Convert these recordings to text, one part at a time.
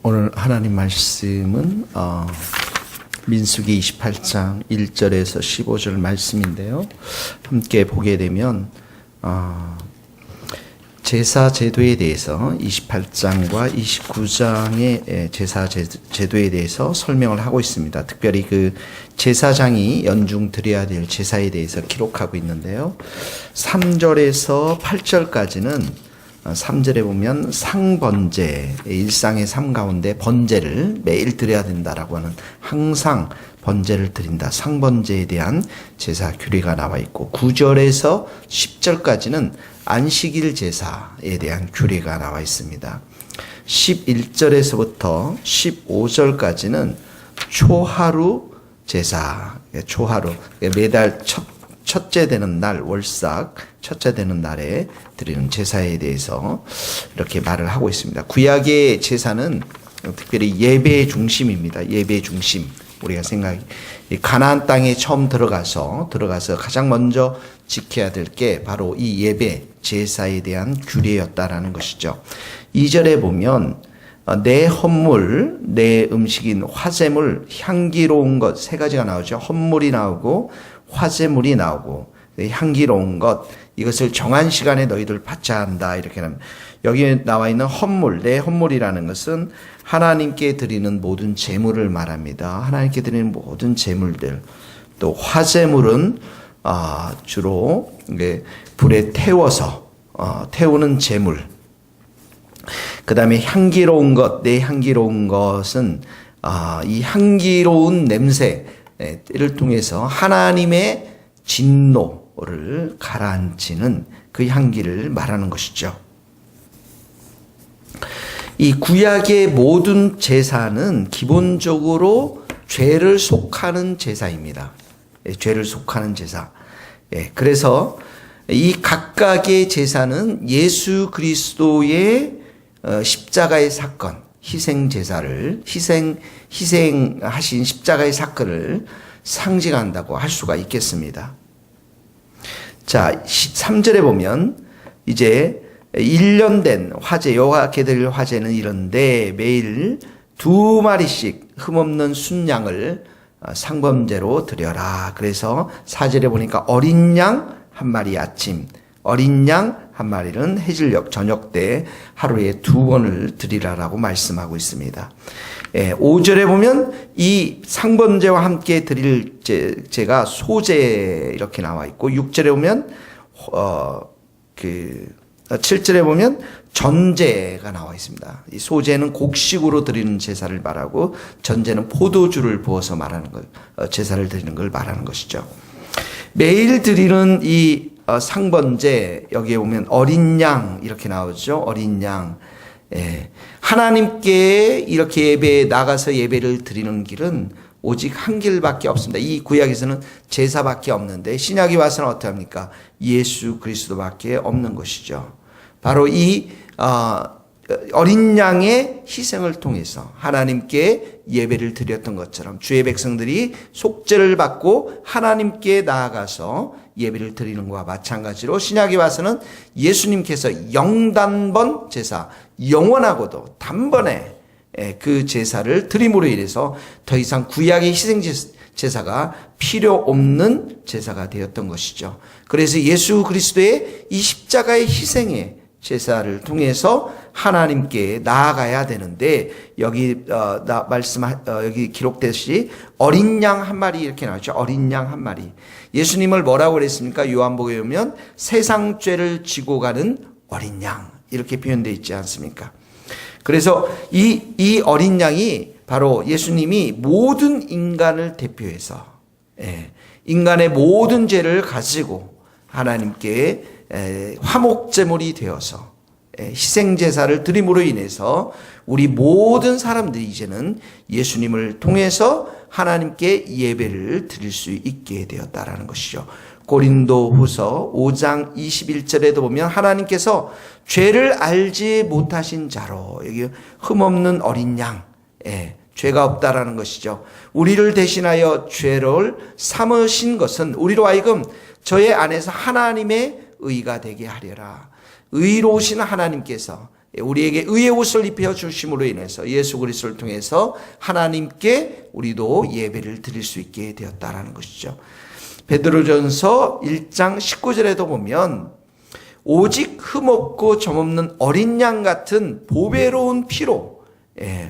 오늘 하나님 말씀은 민수기 28장 1절에서 15절 말씀인데요. 함께 보게 되면 제사 제도에 대해서 28장과 29장의 제사 제도에 대해서 설명을 하고 있습니다. 특별히 그 제사장이 연중 드려야 될 제사에 대해서 기록하고 있는데요. 3절에서 8절까지는 3절에 보면 상번제, 일상의 삶 가운데 번제를 매일 드려야 된다라고 하는, 항상 번제를 드린다, 상번제에 대한 제사 규례가 나와 있고, 9절에서 10절까지는 안식일 제사에 대한 규례가 나와 있습니다. 11절에서부터 15절까지는 초하루 제사, 초하루, 매달 첫째 되는 날, 월삭 첫째 되는 날에 드리는 제사에 대해서 이렇게 말을 하고 있습니다. 구약의 제사는 특별히 예배의 중심입니다. 예배의 중심. 우리가 가나안 땅에 처음 들어가서 가장 먼저 지켜야 될 게 바로 이 예배, 제사에 대한 규례였다라는 것이죠. 2절에 보면 내 헌물, 내 음식인 화제물, 향기로운 것, 세 가지가 나오죠. 헌물이 나오고 화제물이 나오고 향기로운 것, 이것을 정한 시간에 너희들 바쳐야 한다, 이렇게 합니다. 여기 나와 있는 헌물, 내 헌물이라는 것은 하나님께 드리는 모든 제물을 말합니다. 하나님께 드리는 모든 제물들. 또 화제물은 주로 불에 태워서 태우는 제물. 그 다음에 향기로운 것, 내 향기로운 것은 이 향기로운 냄새를 통해서 하나님의 진노를 가라앉히는 그 향기를 말하는 것이죠. 이 구약의 모든 제사는 기본적으로 죄를 속하는 제사입니다. 죄를 속하는 제사. 그래서 이 각각의 제사는 예수 그리스도의 십자가의 사건, 희생하신 십자가의 사건을 상징한다고 할 수가 있겠습니다. 자, 3절에 보면 이제 1년 된 화제, 여호와께 드릴 화제는 이런데 매일 2마리씩 흠없는 순양을 상범제로 드려라. 그래서 4절에 보니까 어린 양 한 마리 아침, 어린 양 한 마리는 해질녘 저녁 때 하루에 2번을 드리라라고 말씀하고 있습니다. 5절에 보면 이 상번제와 함께 드릴 제가 소제 이렇게 나와 있고, 6절에 보면 7절에 보면 전제가 나와 있습니다. 이 소제는 곡식으로 드리는 제사를 말하고, 전제는 포도주를 부어서 말하는 것, 제사를 드리는 걸 말하는 것이죠. 매일 드리는 이 상번제, 여기에 보면 어린 양 이렇게 나오죠. 어린 양. 하나님께 이렇게 예배에 나가서 예배를 드리는 길은 오직 한 길밖에 없습니다. 이 구약에서는 제사밖에 없는데, 신약이 와서는 어떻게 합니까? 예수 그리스도밖에 없는 것이죠. 바로 이 어린 양의 희생을 통해서 하나님께 예배를 드렸던 것처럼 주의 백성들이 속죄를 받고 하나님께 나아가서 예배를 드리는 것과 마찬가지로 신약에 와서는 예수님께서 영단번 제사, 영원하고도 단번에 그 제사를 드림으로 인해서 더 이상 구약의 희생 제사가 필요 없는 제사가 되었던 것이죠. 그래서 예수 그리스도의 이 십자가의 희생의 제사를 통해서 하나님께 나아가야 되는데, 여기 여기 기록됐듯이 어린 양 한 마리 이렇게 나오죠. 어린 양 한 마리. 예수님을 뭐라고 그랬습니까? 요한복음에 보면 세상 죄를 지고 가는 어린 양 이렇게 표현되어 있지 않습니까? 그래서 이 어린 양이 바로 예수님이 모든 인간을 대표해서 인간의 모든 죄를 가지고 하나님께 화목제물이 되어서 희생제사를 드림으로 인해서 우리 모든 사람들이 이제는 예수님을 통해서 하나님께 예배를 드릴 수 있게 되었다라는 것이죠. 고린도후서 5장 21절에도 보면 하나님께서 죄를 알지 못하신 자로, 여기 흠없는 어린 양, 죄가 없다라는 것이죠. 우리를 대신하여 죄를 삼으신 것은 우리로 하여금 저의 안에서 하나님의 의가 되게 하려라. 의로우신 하나님께서 우리에게 의의 옷을 입혀 주심으로 인해서 예수 그리스도를 통해서 하나님께 우리도 예배를 드릴 수 있게 되었다라는 것이죠. 베드로전서 1장 19절에도 보면 오직 흠없고 점없는 어린 양 같은 보배로운 피로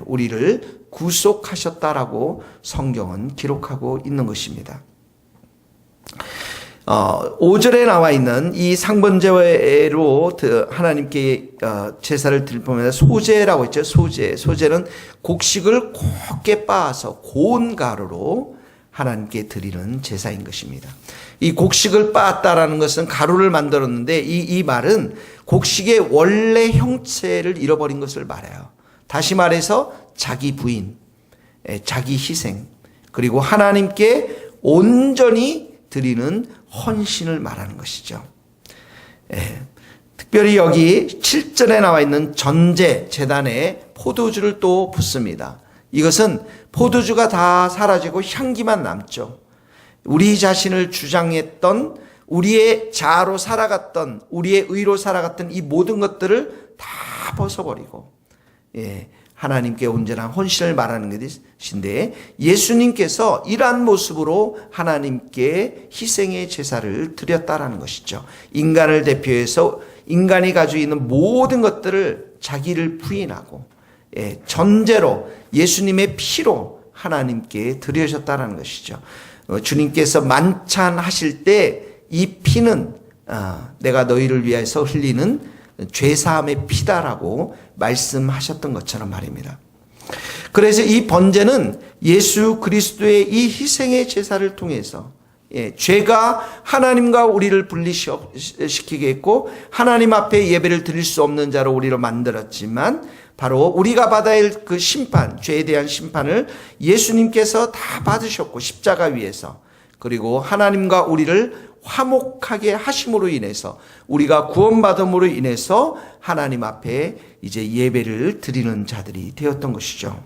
우리를 구속하셨다라고 성경은 기록하고 있는 것입니다. 5절에 나와 있는 이 상번제로 하나님께 제사를 드리면 소제라고 했죠. 소제는 곡식을 곱게 빻아서 고운 가루로 하나님께 드리는 제사인 것입니다. 이 곡식을 빻았다라는 것은 가루를 만들었는데 이 말은 곡식의 원래 형체를 잃어버린 것을 말해요. 다시 말해서 자기 부인, 자기 희생, 그리고 하나님께 온전히 드리는 헌신을 말하는 것이죠. 특별히 여기 7절에 나와 있는 전제 제단에 포도주를 또 붓습니다. 이것은 포도주가 다 사라지고 향기만 남죠. 우리 자신을 주장했던, 우리의 자아로 살아갔던, 우리의 의로 살아갔던 이 모든 것들을 다 벗어버리고 하나님께 온전한 헌신을 말하는 것인데, 예수님께서 이러한 모습으로 하나님께 희생의 제사를 드렸다라는 것이죠. 인간을 대표해서 인간이 가지고 있는 모든 것들을 자기를 부인하고 전제로 예수님의 피로 하나님께 드려졌다라는 것이죠. 주님께서 만찬하실 때 이 피는 내가 너희를 위해서 흘리는 죄사함의 피다라고 말씀하셨던 것처럼 말입니다. 그래서 이 번제는 예수 그리스도의 이 희생의 제사를 통해서 죄가 하나님과 우리를 분리시키게 했고 하나님 앞에 예배를 드릴 수 없는 자로 우리를 만들었지만, 바로 우리가 받아야 할 그 심판, 죄에 대한 심판을 예수님께서 다 받으셨고 십자가 위에서, 그리고 하나님과 우리를 화목하게 하심으로 인해서 우리가 구원받음으로 인해서 하나님 앞에 이제 예배를 드리는 자들이 되었던 것이죠.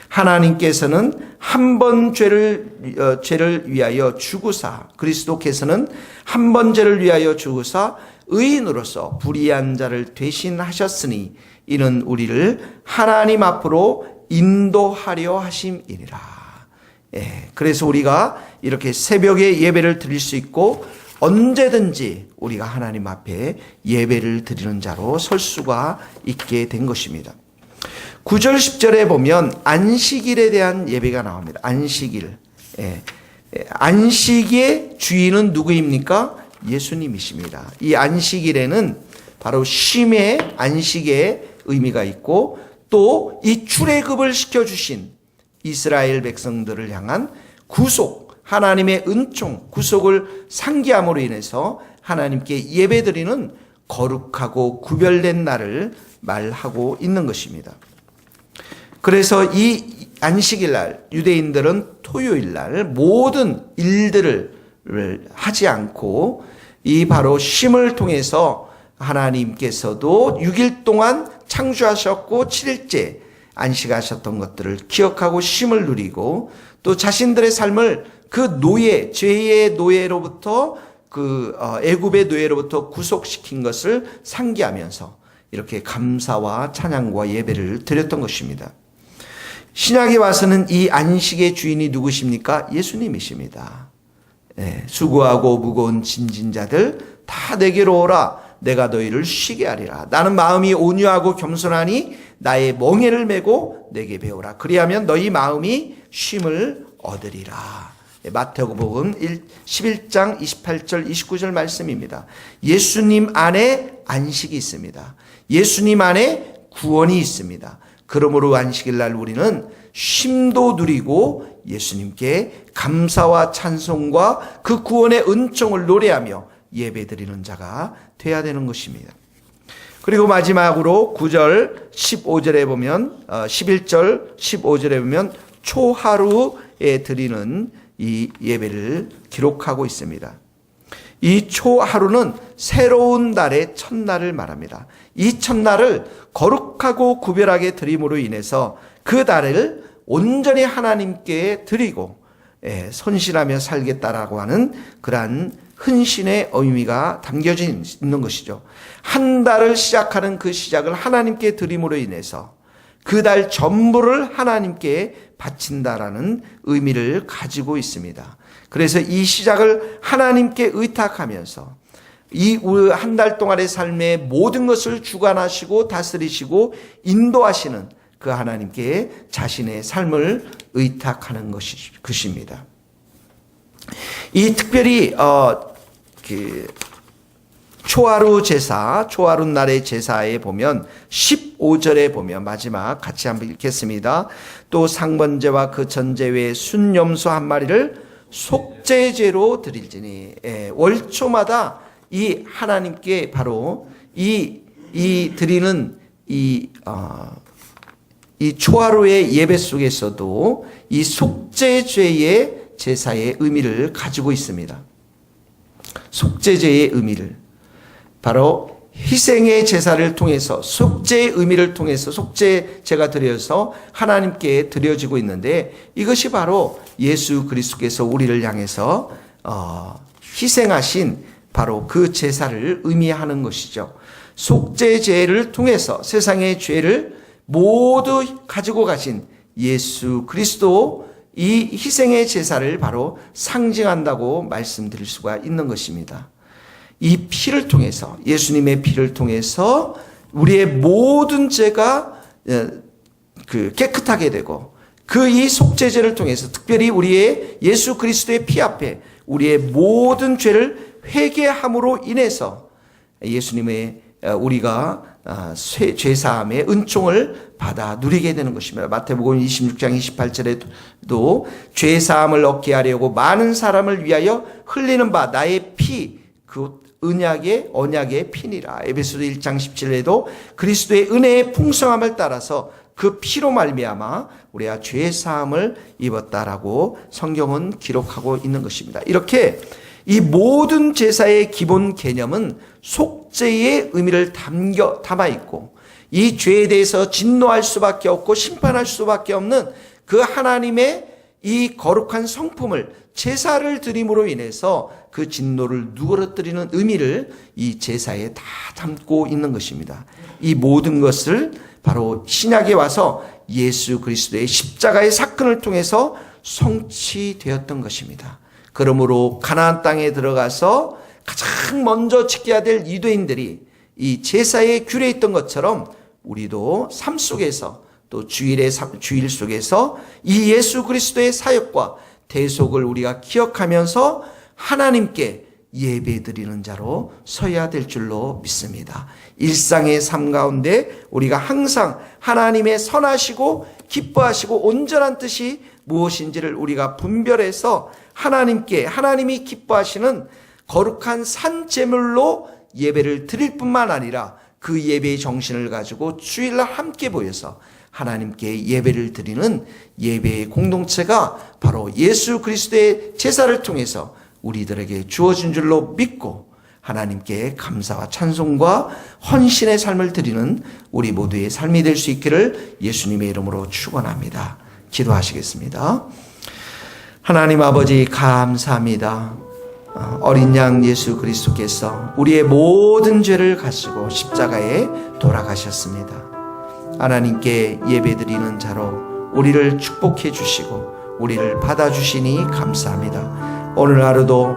하나님께서는 한 번 죄를 위하여 죽으사, 그리스도께서는 한 번 죄를 위하여 죽으사 의인으로서 불의한 자를 대신하셨으니 이는 우리를 하나님 앞으로 인도하려 하심이니라. 그래서 우리가 이렇게 새벽에 예배를 드릴 수 있고 언제든지 우리가 하나님 앞에 예배를 드리는 자로 설 수가 있게 된 것입니다. 9절 10절에 보면 안식일에 대한 예배가 나옵니다. 안식일. 안식의 주인은 누구입니까? 예수님이십니다. 이 안식일에는 바로 쉼의 안식의 의미가 있고, 또 이 출애굽을 시켜주신 이스라엘 백성들을 향한 구속, 하나님의 은총, 구속을 상기함으로 인해서 하나님께 예배드리는 거룩하고 구별된 날을 말하고 있는 것입니다. 그래서 이 안식일 날, 유대인들은 토요일 날 모든 일들을 하지 않고 이 바로 쉼을 통해서 하나님께서도 6일 동안 창조하셨고 7일째 안식하셨던 것들을 기억하고 쉼을 누리고, 또 자신들의 삶을 그 노예, 죄의 노예로부터 애굽의 노예로부터 구속시킨 것을 상기하면서 이렇게 감사와 찬양과 예배를 드렸던 것입니다. 신약에 와서는 이 안식의 주인이 누구십니까? 예수님이십니다. 수고하고 무거운 짐진 자들 다 내게로 오라. 내가 너희를 쉬게 하리라. 나는 마음이 온유하고 겸손하니 나의 멍에를 메고 내게 배우라. 그리하면 너희 마음이 쉼을 얻으리라. 마태복음 11장 28절 29절 말씀입니다. 예수님 안에 안식이 있습니다. 예수님 안에 구원이 있습니다. 그러므로 안식일 날 우리는 쉼도 누리고 예수님께 감사와 찬송과 그 구원의 은총을 노래하며 예배드리는 자가 돼야 되는 것입니다. 그리고 마지막으로 9절 15절에 보면 11절 15절에 보면 초하루에 드리는 이 예배를 기록하고 있습니다. 이 초하루는 새로운 달의 첫날을 말합니다. 이 첫날을 거룩하고 구별하게 드림으로 인해서 그 달을 온전히 하나님께 드리고 선실하며 살겠다라고 하는 그러한 헌신의 의미가 담겨져 있는 것이죠. 한 달을 시작하는 그 시작을 하나님께 드림으로 인해서 그 달 전부를 하나님께 바친다라는 의미를 가지고 있습니다. 그래서 이 시작을 하나님께 의탁하면서 이 한 달 동안의 삶의 모든 것을 주관하시고 다스리시고 인도하시는 그 하나님께 자신의 삶을 의탁하는 것입니다. 이 특별히 초하루 제사, 초하루 날의 제사에 보면 15절에 보면 마지막 같이 한번 읽겠습니다. 또 상번제와 그 전제외에 순염소 한 마리를 속죄제로 드릴지니. 월초마다 이 하나님께 바로 이 드리는 이 초하루의 예배 속에서도 이 속죄죄의 제사의 의미를 가지고 있습니다. 속죄죄의 의미를 바로 희생의 제사를 통해서 속죄의 의미를 통해서 속죄제가 드려서 하나님께 드려지고 있는데 이것이 바로 예수 그리스도께서 우리를 향해서 희생하신 바로 그 제사를 의미하는 것이죠. 속죄제를 통해서 세상의 죄를 모두 가지고 가신 예수 그리스도 이 희생의 제사를 바로 상징한다고 말씀드릴 수가 있는 것입니다. 이 피를 통해서 예수님의 피를 통해서 우리의 모든 죄가 깨끗하게 되고 그 이 속죄제를 통해서 특별히 우리의 예수 그리스도의 피 앞에 우리의 모든 죄를 회개함으로 인해서 예수님의 우리가 죄사함의 은총을 받아 누리게 되는 것입니다. 마태복음 26장 28절에도 죄사함을 얻게 하려고 많은 사람을 위하여 흘리는 바 나의 피 그 언약의 피니라. 에베소서 1장 17절에도 그리스도의 은혜의 풍성함을 따라서 그 피로 말미암아 우리가 죄사함을 입었다라고 성경은 기록하고 있는 것입니다. 이렇게 이 모든 제사의 기본 개념은 속죄의 의미를 담아 있고 이 죄에 대해서 진노할 수밖에 없고 심판할 수밖에 없는 그 하나님의 이 거룩한 성품을 제사를 드림으로 인해서 그 진노를 누그러뜨리는 의미를 이 제사에 다 담고 있는 것입니다. 이 모든 것을 바로 신약에 와서 예수 그리스도의 십자가의 사건을 통해서 성취되었던 것입니다. 그러므로 가나안 땅에 들어가서 가장 먼저 지켜야 될 유대인들이 이 제사에 규례 있던 것처럼 우리도 삶 속에서 또 주일 속에서 이 예수 그리스도의 사역과 대속을 우리가 기억하면서 하나님께 예배드리는 자로 서야 될 줄로 믿습니다. 일상의 삶 가운데 우리가 항상 하나님의 선하시고 기뻐하시고 온전한 뜻이 무엇인지를 우리가 분별해서 하나님이 기뻐하시는 거룩한 산제물로 예배를 드릴 뿐만 아니라 그 예배의 정신을 가지고 주일날 함께 모여서 하나님께 예배를 드리는 예배의 공동체가 바로 예수 그리스도의 제사를 통해서 우리들에게 주어진 줄로 믿고 하나님께 감사와 찬송과 헌신의 삶을 드리는 우리 모두의 삶이 될 수 있기를 예수님의 이름으로 축원합니다. 기도하시겠습니다. 하나님 아버지 감사합니다. 어린 양 예수 그리스도께서 우리의 모든 죄를 가지고 십자가에 돌아가셨습니다. 하나님께 예배드리는 자로 우리를 축복해 주시고 우리를 받아주시니 감사합니다. 오늘 하루도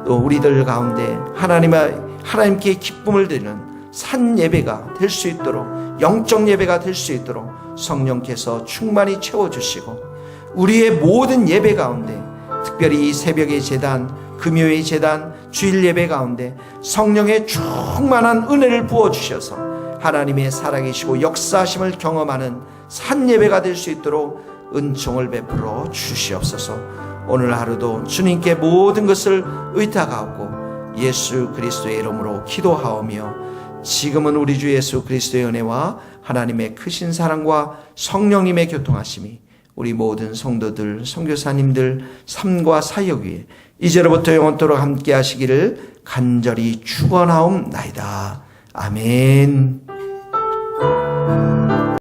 또 우리들 가운데 하나님께 기쁨을 드리는 산 예배가 될 수 있도록 영적 예배가 될 수 있도록 성령께서 충만히 채워주시고 우리의 모든 예배 가운데 특별히 이 새벽의 제단, 금요의 제단, 주일 예배 가운데 성령의 충만한 은혜를 부어주셔서 하나님의 살아계시고 역사하심을 경험하는 산 예배가 될 수 있도록 은총을 베풀어 주시옵소서. 오늘 하루도 주님께 모든 것을 의탁하고 예수 그리스도의 이름으로 기도하오며 지금은 우리 주 예수 그리스도의 은혜와 하나님의 크신 사랑과 성령님의 교통하심이 우리 모든 성도들, 선교사님들 삶과 사역 위에 이제로부터 영원토록 함께 하시기를 간절히 축원하옵나이다. 아멘.